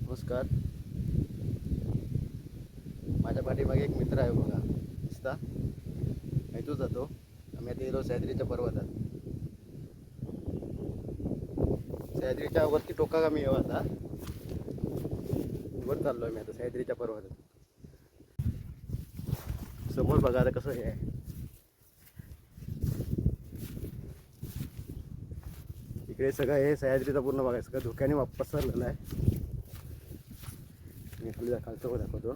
नमस्कार. माझ्या पाठीमागे एक मित्र आहे बघा, दिसता इथून जातो. आम्ही आता गेलो सह्याद्रीच्या पर्वतात. सह्याद्रीच्या वरती टोका का मी येऊ आता वर चाललोय मी आता सह्याद्रीच्या पर्वतात. समोर बघा आता कसं हे आहे. इकडे सगळं हे सह्याद्रीचा पूर्ण बघायचं सगळं धुक्याने वापस सरलेलं आहे. मी खाली खालचं दाखवतो.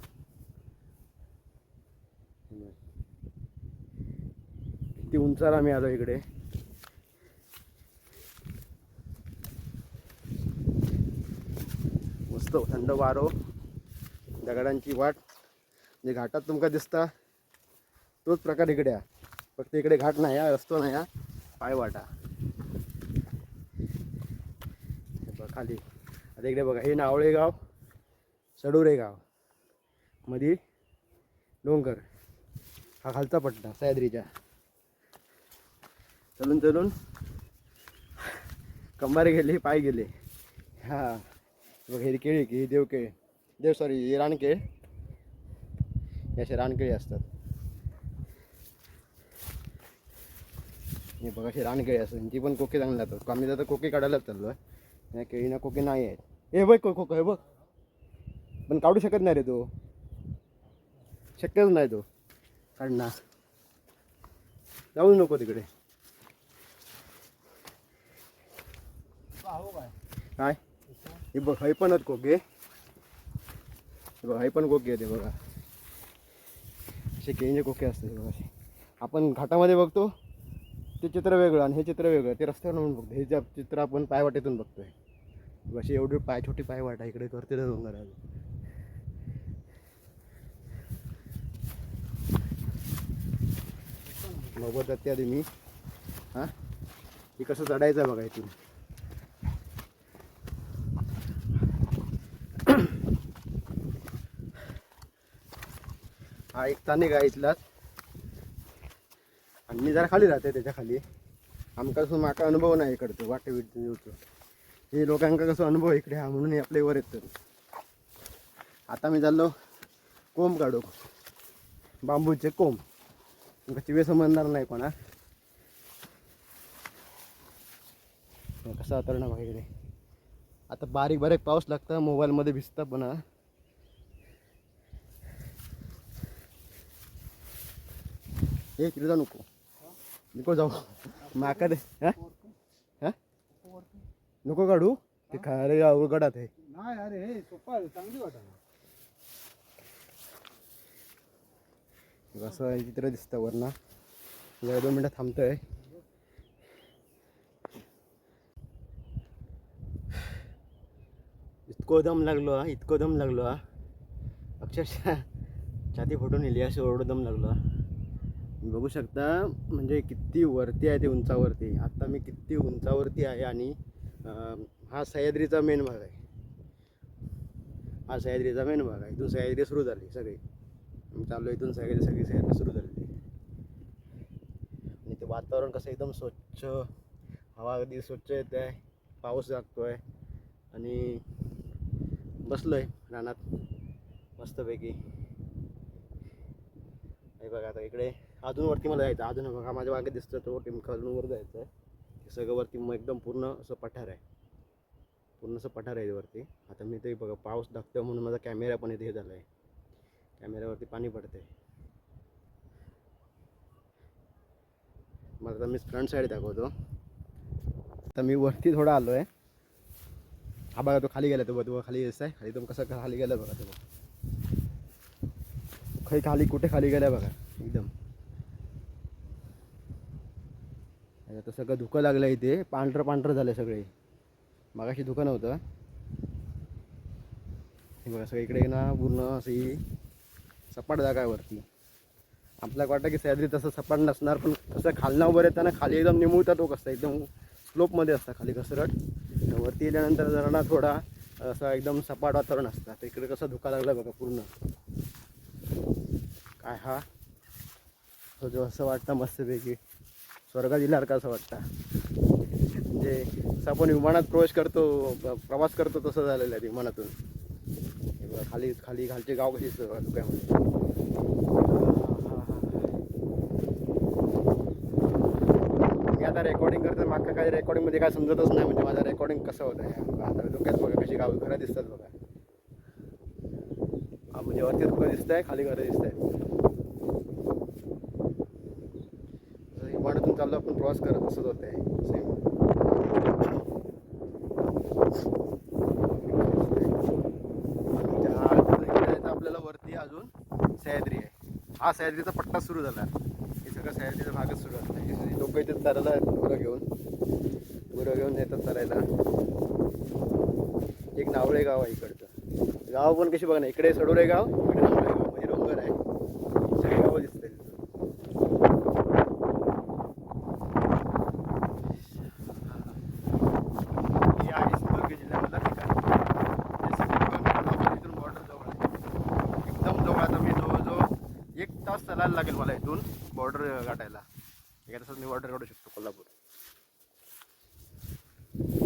किती उंचाला आम्ही आलो इकडे. मस्त थंड वारो, दगडांची वाट जे घाटात तुमका दिसता तोच प्रकार इकडे आहे. फक्त इकडे घाट नाही हा, रस्तो नाही हा, पाय वाटा. खाली आता इकडे बघा, हे नावळे गाव, सडुरे गाव, मधी डोंगर, हा खालचा पट्टा सह्याद्रीच्या. चलून चलून कंबार गेले, पाय गेले. हा बघ, हे केळी की देवकेळी, हे रानकेळ, असे रानकेळी असतात. हे बघा, अशी रानकेळी असतात. ती पण कोके चांगली जातात. आम्ही आता कोके काढायलाच चाललो आहे. या केळीना कोके नाही आहेत. हे बघ कोको हे बघ, पण काढू शकत नाही रे, तो शक्यच नाही तो काढणार. जाऊ नको तिकडे. काय हे बघ, हे पण आहेत कोके. बघा, हे पण कोके येते बघा, असे केळीचे कोके असतात बघा. असे आपण घाटामध्ये बघतो ते चित्र वेगळं आणि हे चित्र वेगळं. ते रस्त्यावर म्हणून बघतो. हे जे चित्र आपण पायवाटेतून बघतोय. अशी एवढी छोटी पायवाटा इकडे करते डोंगर. बघत जाते आधी मी. हां, हे कसं चढायचं बघा इथून. हा एक स्थानिक आहे इथलाच, आणि मी जरा खाली राहते त्याच्या खाली. आमका कसं माका अनुभव नाही इकडचं वाटे विटतो. हे लोकांका कसं अनुभव इकडे हा, म्हणून आपले वर येतं. आता मी चाललो कोंब काढू, बांबूचे कोंब. तुमका चिवे समजणार नाही कोणा. कसं वातावरण बघा इकडे. आता बारीक बारीक पाऊस लागतं, मोबाईलमध्ये भिजतं पण. हे तिकडे जाऊ नको जाऊ माका दे. हा नको काढू ते खारे अवघडात आहे. नाही अरे, हे सोपा चांगली वाटा. असं चित्र दिसतं वरना. 2 मिनटं थांबतोय. इतको दम लागलो हा, इतको दम लागलो हा, अक्षरशः छाती फुटून येली अशी एवढं दम लागलो हा. बघू शकता म्हणजे किती वरती आहे ते, उंचावरती. आता मी किती उंचावरती आहे. आणि हा सह्याद्रीचा मेन भाग आहे. हा सह्याद्रीचा मेन भाग आहे. इथून सह्याद्री सुरू झाली सगळी. चाललो इथून सगळी सह्याद्री सुरू झाली. आणि ते वातावरण कसं एकदम स्वच्छ, हवा अगदी स्वच्छ येते आहे, पाऊस लागतोय. आणि बसलोय रानात मस्तपैकी. हे बघा, आता इकडे अजून वरती मला जायचं. अजून बघा माझ्या मागे दिसतं तो खालून वर जायचं आहे. सगळं वरती मग एकदम पूर्ण असं पठार आहे, पूर्ण असं पठार आहे वरती. आता मी ते बघा, पाऊस लागतो म्हणून माझा कॅमेरा पण इथे हे झाला आहे. कॅमेऱ्यावरती पाणी पडतंय. मला आता मी फ्रंट साईड दाखवतो. आता मी वरती थोडा आलो आहे. हा बघा, तो खाली गेला. तो बघा खाली दिसत आहे. खाली तो कसं खाली गेला बघा. तो खाली कुठे खाली गेला बघा एकदम. आता सगळं धुकं लागलं इथे, पांढरं झालं सगळे. मगाशी धुकं नव्हतं. हे बघा सगळं इकडे ना पूर्ण अशी सपाट जागा आहे वरती. आपल्याला वाटतं की सह्याद्री तसं सपाट नसणार, पण कसं खालना उभं येताना खाली एकदम निमुळता टोक असतं, एकदम स्लोपमध्ये असतं खाली घसरट. वरती येल्यानंतर जरा ना थोडा असं एकदम सपाट वातावरण असतं. तर इकडे कसं धुका लागला बघा पूर्ण. काय हा जो असं वाटतं मस्तपैकी स्वर्गात दिल्यासारखं असं वाटतं. म्हणजे असं आपण विमानात प्रवास करतो तसं झालेलं आहे विमानातून. बघा, खाली खाली खालचे गाव कशी दिसतं बघा धुक्यामध्ये. मी आता रेकॉर्डिंग करतो, मागच्या काही रेकॉर्डिंगमध्ये काय समजतच नाही, म्हणजे माझा रेकॉर्डिंग कसं होतं आहे. आता धुक्यात बघा कशी गाव घरं दिसतात बघा. म्हणजे वरती धुकं दिसत आहे, खाली घरं दिसत आहे. हिमालयातून चाललो आपण प्रवास करत असत होते सेम. आपल्याला वरती अजून सह्याद्री आहे. हा सह्याद्रीचा पट्टा सुरू झाला. हे सगळं सह्याद्रीचा भागच सुरू झाला. लोक इथे चालायला गुरं घेऊन येतात चालायला. एक नावळे गाव आहे इकडचं. गाव पण कशी बघा ना, इकडे सडोरे गाव, इकडे नावळे गाव, म्हणजे डोंगर आहे. सगळी गावं दिसते. हे आहे सिंधुदुर्ग जिल्ह्यामधला ठिकाण. हे सगळं इथून बॉर्डर जवळ आहे, एकदम जवळ. आता मी जवळजवळ 1 तास चालायला लागेल मला इथून बॉर्डर गाठायला. एका तासात मी बॉर्डर काढू शकतो कोल्हापूर.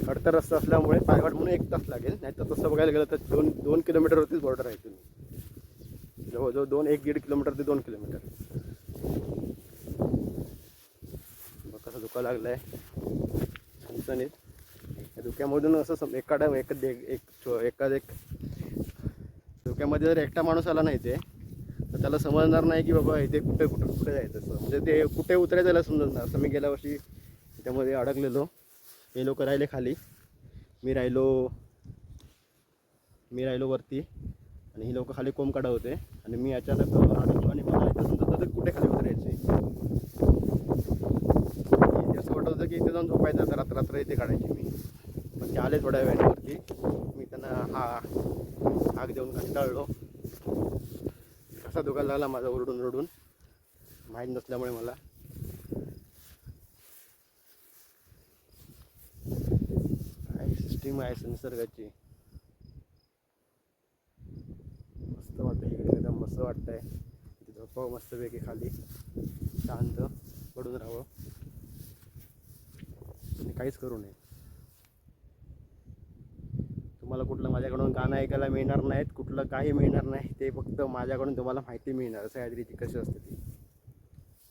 खडतर रस्ता असल्यामुळे पायवाट म्हणून 1 तास लागेल. नाही तर तसं बघायला गेलं तर 2 किलोमीटरवरतीच बॉर्डर आहे इथून. जवळजवळ 1-1.5 किलोमीटर ते 2 किलोमीटर. बघ कसं धुका लागलं आहे सनसनीत. या धुक्यामधून असं एखादा धुक्यामध्ये जर एकटा माणूस आला नाही ते, तर त्याला समजणार नाही की बाबा इथे कुठे जायचं असं. म्हणजे ते कुठे उतरायचं त्याला समजणार. असं मी गेल्या वर्षी त्यामध्ये अडकलेलो. हे लोक राहिले खाली, मी राहिलो वरती, आणि ही लोक खाली कोंब काढत होते. आणि मी अचानक अडकलो आणि मला इथं समजत होतं कुठे खाली उतरायचे. असं वाटत होतं की इथे जाऊन झोपायचं, तर रात्र इथे काढायची मी. पण ते आले थोड्या वेळावरती. मी त्यांना हाक देऊन कंटाळलो. कसा धोका लागला माझा ओरडून माहीत नसल्यामुळे मला. काय सिस्टीम आहे निसर्गाची. मस्त वाटतं इकडे, एकदम मस्त वाटतंय. झोपावं मस्तपैकी खाली, शांत पडून राहावं आणि काहीच करू नये. तुम्हाला कुठलं माझ्याकडून गाणं ऐकायला मिळणार नाहीत, कुठलं काही मिळणार नाही. ते फक्त माझ्याकडून तुम्हाला माहिती मिळणार सह्याद्रीची कशी असते ती.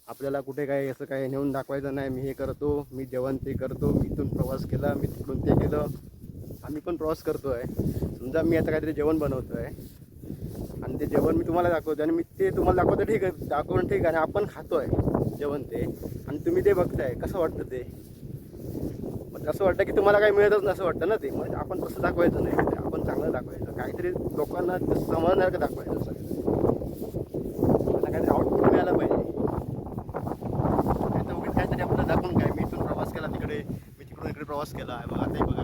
आपल्याला कुठे काय असं काय नेऊन दाखवायचं नाही. मी हे करतो, मी जेवण ते करतो, मी इथून प्रवास केला, मी तिकडून ते केलं. आम्ही पण प्रवास करतो आहे. समजा मी आता काहीतरी जेवण बनवतो आहे आणि ते जेवण मी तुम्हाला दाखवतो, आणि मी ते तुम्हाला दाखवतो, ठीक आहे, दाखवून ठीक आहे, आणि आपण खातो आहे जेवण ते, आणि तुम्ही ते बघताय. कसं वाटतं ते? मग असं वाटतं की तुम्हाला काही मिळतच नाही असं वाटतं ना ते. म्हणजे आपण तसं दाखवायचं नाही, आपण चांगलं दाखवायचं. काहीतरी लोकांना समजणार का दाखवायचं सगळं. मला काहीतरी आउटपुट मिळायला पाहिजे. नाही तर उगीच काहीतरी आपल्याला दाखवून काय, मी इथून प्रवास केला तिकडे, मी तिकडून इकडे प्रवास केला आहे बघा. ते बघा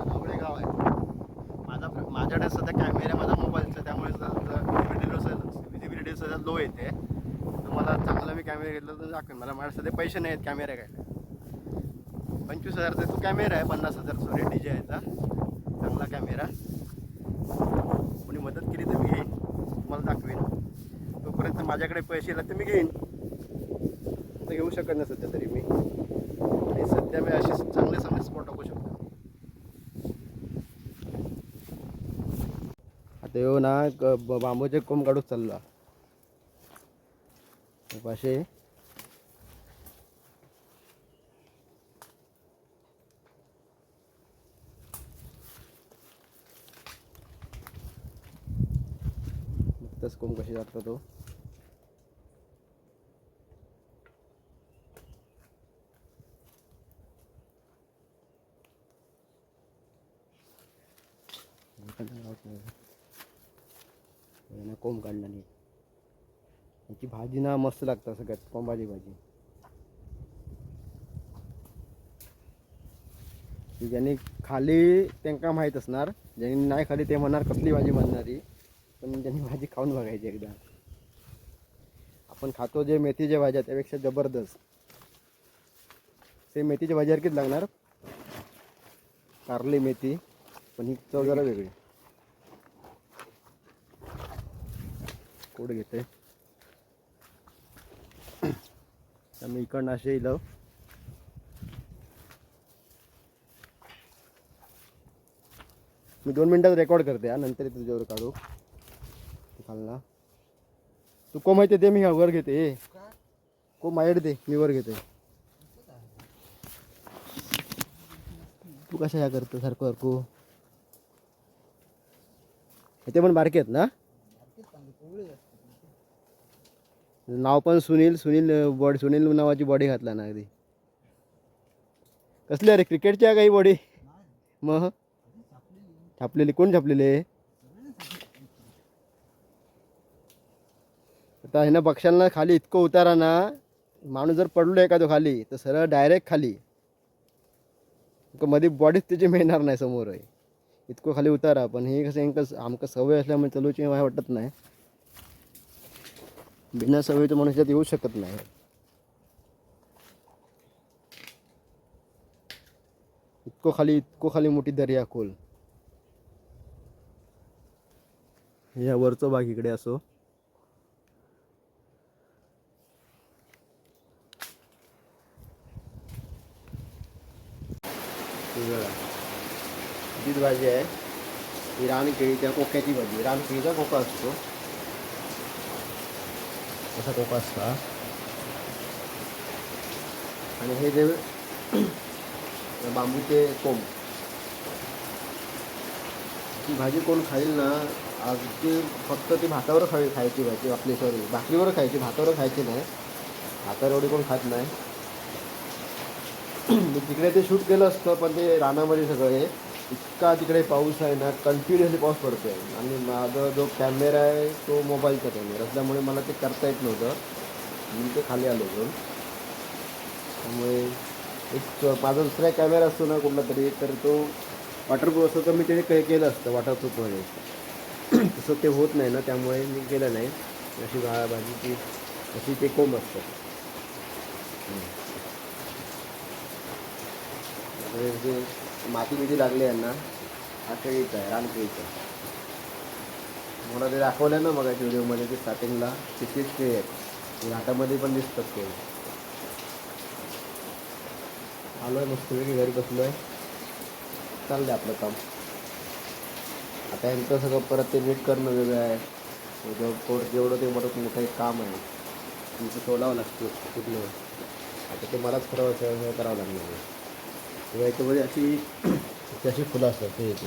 नावळे गाव आहे. माझ्याकडे सध्या कॅमेरा माझा मोबाईलचा, त्यामुळे विजिबिलिटी सध्या लो येते. मला चांगला मी कॅमेरा घेतला तर दाखवेन. मला माझ्या सध्या पैसे नाही आहेत कॅमेरा घ्यायला. 25,000चा तो कॅमेरा आहे, 50,000 रेट डीजे यायचा चांगला कॅमेरा. कोणी मदत केली तर मी घेईन, तुम्हाला दाखवेन. तोपर्यंत माझ्याकडे पैसे आले तर मी घेईन. तर घेऊ शकत नाही सध्या तरी मी. आणि सध्या मी असे चांगले स्पॉट टाकू शकतो. आता येऊ ना बांबूचे कोंब काढूच चालला पाशे. नुकताच कोंब कशी जातो तो. कोंब काढला नाही. याची भाजी ना मस्त लागतं सगळ्यात, कोंबाची भाजी. ज्यांनी खाली त्यांना माहीत असणार, ज्यांनी नाही खाली ते म्हणणार कसली भाजी म्हणणारी. पण ज्यांनी भाजी खाऊन बघायची एकदा. आपण खातो जे मेथीच्या भाज्या त्यापेक्षा जबरदस्त. सेम मेथीच्या भाजीसारखीच लागणार, कारली मेथी, पण ही चव जरा वेगळी. कोड घेते मी इकडनं असे इलव. मी 2 मिनिटात रेकॉर्ड करते हा, नंतर तुझ्यावर काढू ते खालना. तू को माहिती दे, मी वर घेते. को माझ्याकडे दे, मी वर घेते. तू कशा ह्या करतो सारखं सारखं. ते पण बारके आहेत ना. नाव पण सुनील सुनील बॉडी, सुनील नावाची बॉडी घातला ना अगदी. कसली अरे क्रिकेटची आहे काही बॉडी. मग छापलेली कोण छापलेली. आता आहे ना पक्ष्यांना खाली इतकं उतारा ना, माणूस जर पडलो एखादं खाली तर सरळ डायरेक्ट खाली. मध्ये बॉडीच त्याची मिळणार नाही समोर आहे, इतकं खाली उतारा. पण हे कसं आमका सवय असल्यामुळे चलूची मला वाटत नाही. बिना सवयीचं माणूस यात येऊ शकत नाही. इतकं खाली मोठी दर्या खोल. या वरचं भाग इकडे असो. जी भाजी आहे ही रानकेळीच्या कोक्याची भाजी. रानकेळीचा कोका असतो, असा कोका असता. आणि हे जे बांबूचे कोंब, ती भाजी कोण खाईल ना अगदी फक्त ती भातावर खायची भाजी. आपली सॉरी भाकरीवर खायची, भातावर खायची नाही. भातावर एवढी कोण खात नाही. मी तिकडे ते शूट केलं असतं, पण ते रानामध्ये सगळं आहे. इतका तिकडे पाऊस आहे ना, कंटिन्युअसली पाऊस पडतो आहे. आणि माझा जो कॅमेरा आहे तो मोबाईलचा कॅमेरा असल्यामुळे मला ते करता येत नव्हतं. मी ते खाली आलो होतो. त्यामुळे एक माझा दुसरा कॅमेरा असतो ना कुठला तरी, तर तो वॉटरप्रूफ असतो, तर मी ते केलं असतं वॉटरप्रूफमध्ये. तसं ते होत नाही ना, त्यामुळे मी केलं नाही. अशी भाजीची अशी ते कोंब असतं. जे माती बिती लागली यांना, हा केळीचा आहे, रानकेळीचा. मला ते दाखवलं ना मग व्हिडिओमध्ये, ते स्टार्टिंगला तिथेच केळी आहेत. घाटामध्ये पण दिसतात केळी. आलो आहे मस्तपैकी घरी बसलो आहे. चाललं आहे आपलं काम. आता यांचं सगळं परत ते नीट करणं वेगळं आहे. जेवढं ते मोठं एक काम आहे, तुमचं सोडावं लागतं कुठलं. आता ते मलाच सगळं करावं लागणार आहे. किंवा याच्यामध्ये अशी फुलं असतात ते येते,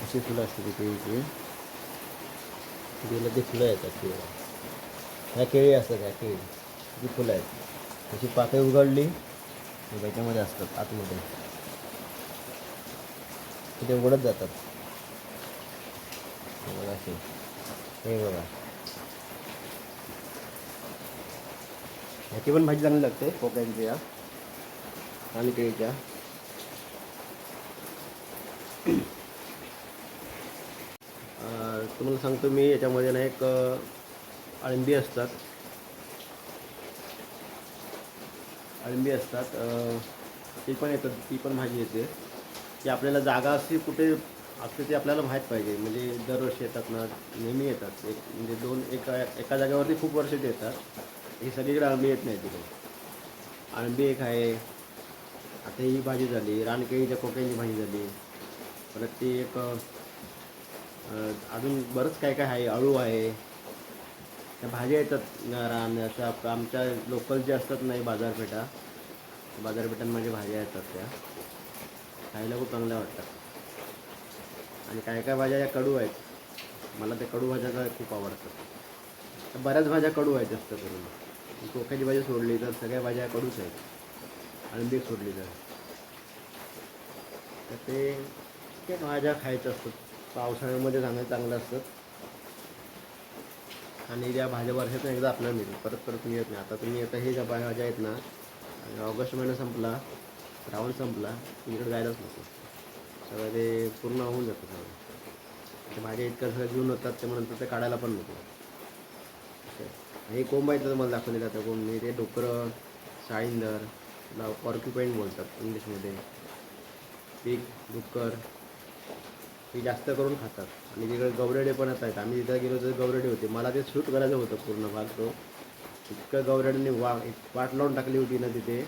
अशी फुलं असतात तिथे इथे गेलं ते फुलं येतात. ते ह्या केळी असतात, ह्या केळी जी फुलं आहेत तशी पाकळी उघडली त्याच्यामध्ये असतात आतमध्ये, तिथे उघडत जातात. बघा असे, हे बघा. ह्याची पण भाजी चांगली लागते कोक्यांची या आणि केळीच्या. तुम्हाला सांगतो मी, याच्यामध्ये ना एक अळंबी असतात, ती पण येतात, ती पण भाजी येते. ती आपल्याला जागा अशी कुठे असते ते आपल्याला माहीत पाहिजे. म्हणजे दरवर्षी येतात ना, नेहमी येतात. म्हणजे एका जागेवरती खूप वर्ष ते येतात. ही सगळीकडे अळंबी येत नाही तिकडे. अळंबी एक आहे. आता ही भाजी झाली, रानकेळीच्या कोक्यांची भाजी झाली. परत ती एक अजून बरंच काय काय आहे, अळू आहे. त्या भाज्या येतात अशा आमच्या लोकल जे असतात नाही बाजारपेठांमध्ये भाज्या येतात, त्या खायला खूप चांगल्या वाटतात. आणि काय काय भाज्या या कडू आहेत. मला त्या कडू भाज्या खूप आवडतात. बऱ्याच भाज्या कडू आहेत जास्त करून. कोक्याची भाजी सोडली तर सगळ्या भाज्या कडूच आहेत. अळंबी सोडली तर ते भाज्या खायच्या असतात. पावसाळ्यामध्ये चांगलं असतात. आणि ज्या भाज्या वर्षातून एकदा आपल्याला मिळतील, परत मिळत नाही. आता हे ज्या भाज्या आहेत ना, ऑगस्ट महिना संपला, श्रावण संपला, तिकडे जायलाच नको. सगळं ते पूर्ण होऊन जातं सगळं. त्या भाज्या इतक्या सगळं घेऊन होतात, त्यामुळे ते काढायला पण नको. हे कोंब आहेत मला दाखवले जातं. कोंब ते डोकरं, साळींदर, पॉर्क्युपाईन बोलतात इंग्लिशमध्ये. पीक, डुक्कर हे जास्त करून खातात. आणि तिकडे गवरेडे पण आहेत. आम्ही तिथं गेलो तर गवरेडे होते. मला ते शूट करायचं होतं पूर्ण भाग. तो इतकं गवरेड्यांनी वाट लावून टाकली होती ना तिथे,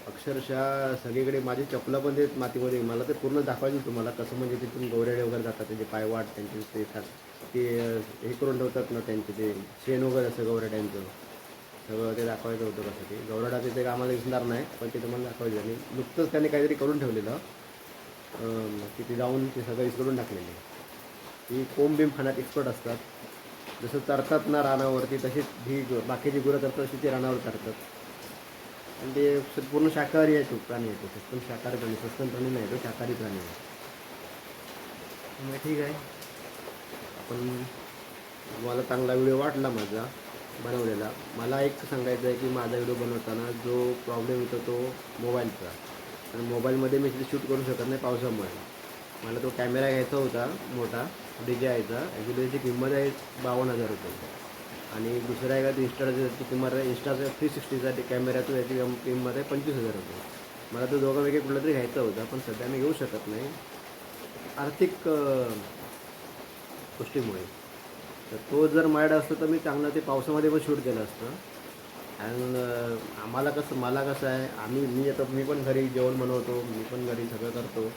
अक्षरशः सगळीकडे माझी चपला पण ते मातीमध्ये, मला ते पूर्ण दाखवायचं तुम्हाला कसं, म्हणजे तिथून गौरेडे वगैरे जातात त्याचे पायवाट त्यांचे ते हे करून ठेवतात ना, त्यांचे ते शेण वगैरे असं गौरेड्यांचं सगळं ते दाखवायचं होतं. कसं ते गौरेडा तिथे आम्हाला दिसणार नाही, पण ते तुम्हाला दाखवायचं. आणि नुकतंच त्यांनी काहीतरी करून ठेवलेलं, तिथे जाऊन ते सगळं विसरून टाकलेले. ती कोंब बिंब खाण्यात एक्सपर्ट असतात. जसं चरतात ना रानावरती, तशीच ही बाकीची गुरं करतात तशी ते रानावर चरतात. आणि ते पूर्ण शाकाहारी आहे, तो प्राणी आहे. तो पण शाकाहारी प्राणी, सस्तन प्राणी नाही, तो शाकाहारी प्राणी आहे. मग ठीक आहे. आपण मला चांगला व्हिडिओ वाटला माझा बनवलेला. मला एक सांगायचं आहे की माझा व्हिडिओ बनवताना जो प्रॉब्लेम येतो तो मोबाईलचा. आणि मोबाईलमध्ये मी तिथे शूट करू शकत नाही पावसामुळे. मला तो कॅमेरा घ्यायचा होता मोठा DJIचा. ॲक्च्युली त्याची किंमत आहे 52,000 रुपये. आणि दुसरा आहे का इन्स्टाची किंमत आहे, इन्स्टाचा 360चा कॅमेरा, तो याची किंमत आहे 25,000 रुपये. मला तो दोघांपैकी कुठला तरी घ्यायचा होता, पण सध्या मी घेऊ शकत नाही आर्थिक गोष्टीमुळे. तर तो जर माझ्याकडे असतो तर मी चांगलं ते पावसामध्ये पण शूट केलं असतं. आणि आम्हाला कसं, मला कसं आहे, मी पण घरी जेवण बनवतो, मी पण घरी सगळं करतो,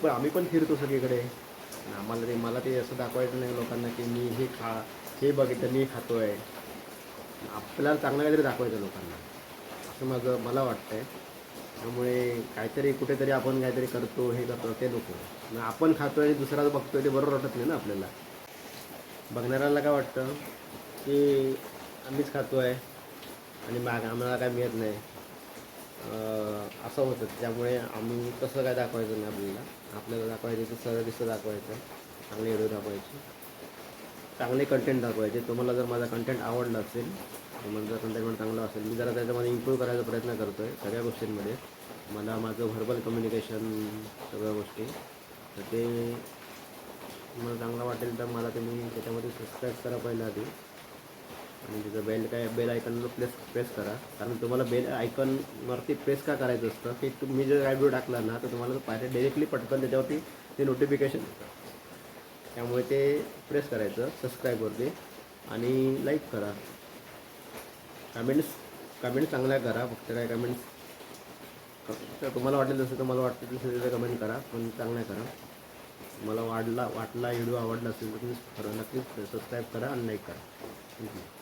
आम्ही पण फिरतो सगळीकडे. मला ते असं दाखवायचं नाही लोकांना की मी हे बघितलं मी खातो आहे. आपल्याला चांगलं काहीतरी दाखवायचं लोकांना, असं मला वाटतं आहे. त्यामुळे काहीतरी कुठेतरी आपण काहीतरी करतो, हे करतो, ते नको. आपण खातो आणि दुसरा बघतोय ते बरोबर वाटत नाही ना आपल्याला. बघणाऱ्याला काय वाटतं की आम्हीच खातो आहे आणि आम्हाला काय मिळत नाही, असं होतं. त्यामुळे आम्ही तसं काय दाखवायचं नाही. आपल्याला दाखवायचं तर सरळ दिसतं दाखवायचं, चांगले व्हिडिओ दाखवायचे, चांगले कंटेंट दाखवायचे. तुम्हाला जर माझा कंटेंट आवडला असेल, तुम्हाला जर कंटेंट चांगलं असेल, मी जरा त्याच्यामध्ये इम्प्रूव्ह करायचा प्रयत्न करतो आहे सगळ्या गोष्टींमध्ये. मला माझं व्हर्बल कम्युनिकेशन सगळ्या गोष्टी, तर ते तुम्हाला चांगलं वाटेल तर मला तुम्ही त्याच्यामध्ये सबस्क्राईब करा पहिलं आधी. आणि तिथं बेल आयकॉनवर प्रेस करा. कारण तुम्हाला बेल आयकॉनवरती प्रेस का करायचं असतं की तुम्ही जर काय व्हिडिओ टाकला ना, तर तुम्हाला पाहिजे डायरेक्टली पटकन त्याच्यावरती ते नोटिफिकेशन येतं. त्यामुळे ते प्रेस करायचं सबस्क्राईबवरती. आणि लाईक करा. कमेंट्स चांगल्या करा. फक्त काय कमेंट्स तुम्हाला वाटेल जसं तुम्हाला वाटतं तसं कमेंट करा, पण चांगल्या करा. मला वाटला व्हिडिओ आवडला असेल तर तुम्ही नक्कीच सबस्क्राईब करा आणि लाईक करा. थँक्यू.